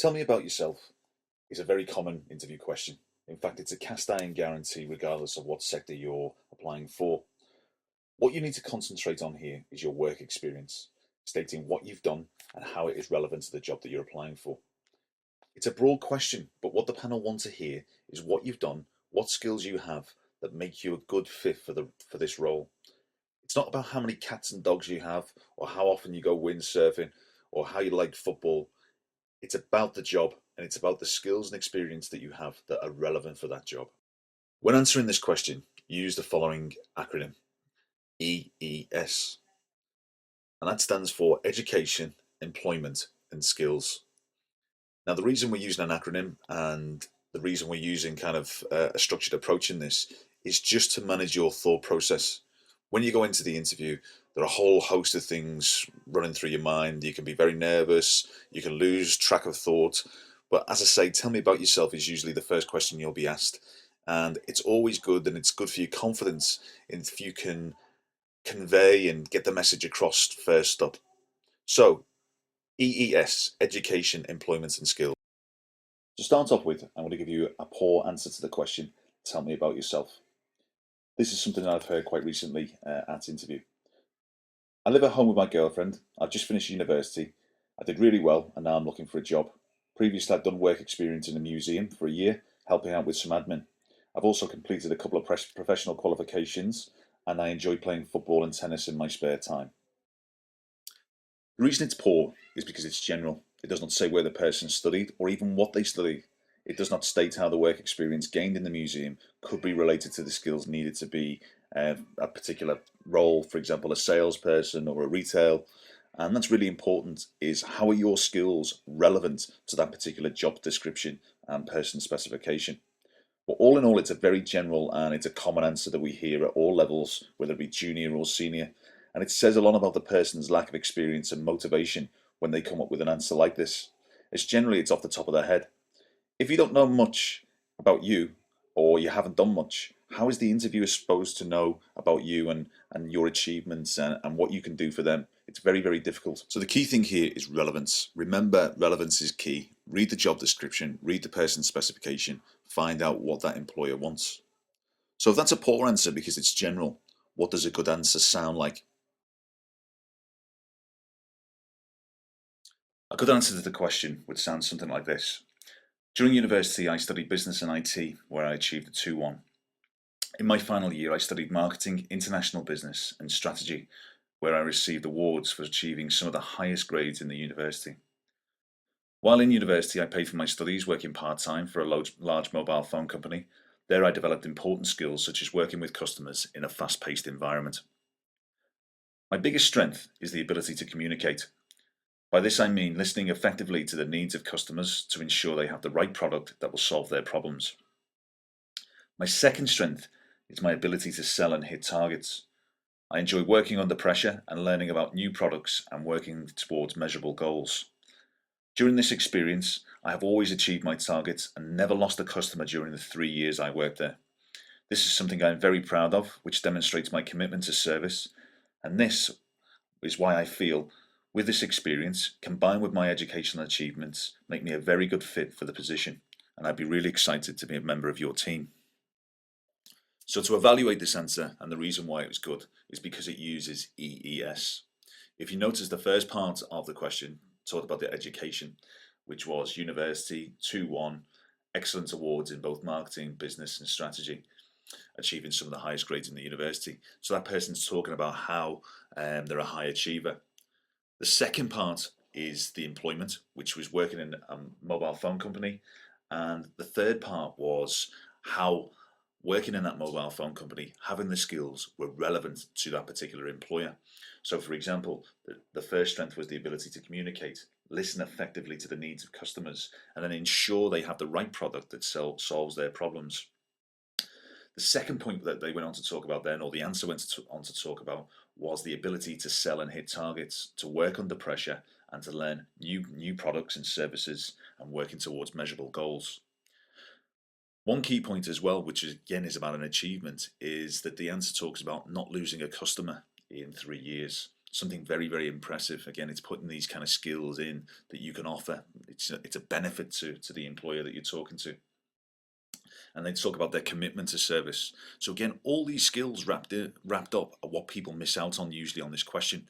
Tell me about yourself is a very common interview question. In fact, it's a cast iron guarantee regardless of what sector you're applying for. What you need to concentrate on here is your work experience, stating what you've done and how it is relevant to the job that you're applying for. It's a broad question, but what the panel want to hear is what you've done, what skills you have that make you a good fit for this role. It's not about how many cats and dogs you have, or how often you go windsurfing, or how you like football. It's about the job, and it's about the skills and experience that you have that are relevant for that job. When answering this question, use the following acronym: EES, and that stands for Education, Employment and Skills. Now, the reason we're using an acronym and the reason we're using kind of a structured approach in this is just to manage your thought process. When you go into the interview, there are a whole host of things running through your mind. You can be very nervous, you can lose track of thought. But as I say, tell me about yourself is usually the first question you'll be asked. And it's always good, and it's good for your confidence if you can convey and get the message across first up. So, EES, Education, Employment and Skills. To start off with, I'm going to give you a poor answer to the question, tell me about yourself. This is something that I've heard quite recently at interview. I live at home with my girlfriend. I've just finished university. I did really well and now I'm looking for a job. Previously, I've done work experience in a museum for a year, helping out with some admin. I've also completed a couple of professional qualifications and I enjoy playing football and tennis in my spare time. The reason it's poor is because it's general. It does not say where the person studied or even what they studied. It does not state how the work experience gained in the museum could be related to the skills needed to be a particular role, for example, a salesperson or a retail. And that's really important, is how are your skills relevant to that particular job description and person specification. But all in all, it's a very general and it's a common answer that we hear at all levels, whether it be junior or senior. And it says a lot about the person's lack of experience and motivation when they come up with an answer like this. It's off the top of their head. If you don't know much about you, or you haven't done much, how is the interviewer supposed to know about you and your achievements and what you can do for them? It's very, very difficult. So the key thing here is relevance. Remember, relevance is key. Read the job description, read the person's specification, find out what that employer wants. So if that's a poor answer because it's general, what does a good answer sound like? A good answer to the question would sound something like this. During university, I studied business and IT, where I achieved a 2-1. In my final year, I studied marketing, international business, and strategy, where I received awards for achieving some of the highest grades in the university. While in university, I paid for my studies working part-time for a large mobile phone company. There I developed important skills such as working with customers in a fast-paced environment. My biggest strength is the ability to communicate. By this I mean listening effectively to the needs of customers to ensure they have the right product that will solve their problems. My second strength is my ability to sell and hit targets. I enjoy working under pressure and learning about new products and working towards measurable goals. During this experience, I have always achieved my targets and never lost a customer during the 3 years I worked there. This is something I am very proud of, which demonstrates my commitment to service, and this is why I feel with this experience, combined with my educational achievements, make me a very good fit for the position, and I'd be really excited to be a member of your team. So to evaluate this answer, and the reason why it was good, is because it uses EES. If you notice, the first part of the question talked about the education, which was university, 2-1, excellent awards in both marketing, business and strategy, achieving some of the highest grades in the university. So that person's talking about how they're a high achiever. The second part is the employment, which was working in a mobile phone company. And the third part was how working in that mobile phone company, having the skills were relevant to that particular employer. So for example, the first strength was the ability to communicate, listen effectively to the needs of customers, and then ensure they have the right product that solves their problems. The second point that they went on to talk about then, or the answer went on to talk about, was the ability to sell and hit targets, to work under pressure, and to learn new products and services, and working towards measurable goals. One key point as well, which again is about an achievement, is that the answer talks about not losing a customer in 3 years. something very, very impressive. Again, it's putting these kind of skills in that you can offer. It's a benefit to the employer that you're talking to. And they talk about their commitment to service. So again, all these skills wrapped up are what people miss out on usually on this question,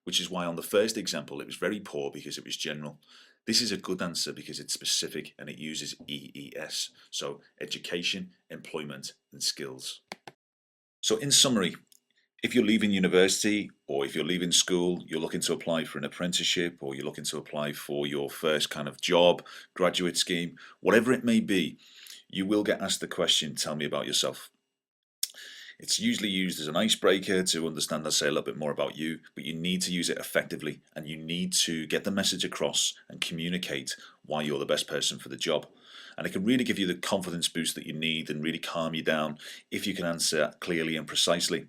which is why on the first example it was very poor because it was general. This is a good answer because it's specific and it uses EES, so education, employment, and skills. So in summary, if you're leaving university or if you're leaving school, you're looking to apply for an apprenticeship or you're looking to apply for your first kind of job, graduate scheme, whatever it may be, you will get asked the question, tell me about yourself. It's usually used as an icebreaker to understand and say a little bit more about you, but you need to use it effectively and you need to get the message across and communicate why you're the best person for the job. And it can really give you the confidence boost that you need and really calm you down if you can answer clearly and precisely.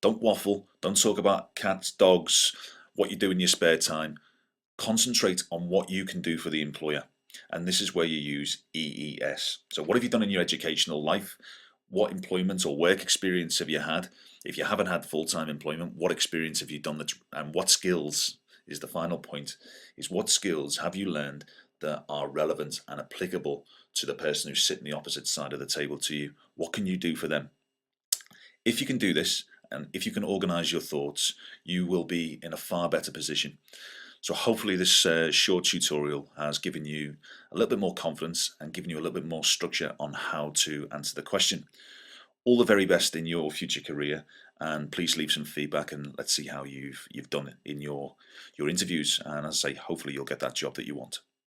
Don't waffle, don't talk about cats, dogs, what you do in your spare time. Concentrate on what you can do for the employer. And this is where you use EES. So what have you done in your educational life? What employment or work experience have you had? If you haven't had full-time employment, what experience have you done and what skills is the final point, is what skills have you learned that are relevant and applicable to the person who's sitting the opposite side of the table to you? What can you do for them? If you can do this, and if you can organize your thoughts, you will be in a far better position. So hopefully this short tutorial has given you a little bit more confidence and given you a little bit more structure on how to answer the question. All the very best in your future career, and please leave some feedback and let's see how you've done it in your interviews, and as I say, hopefully you'll get that job that you want.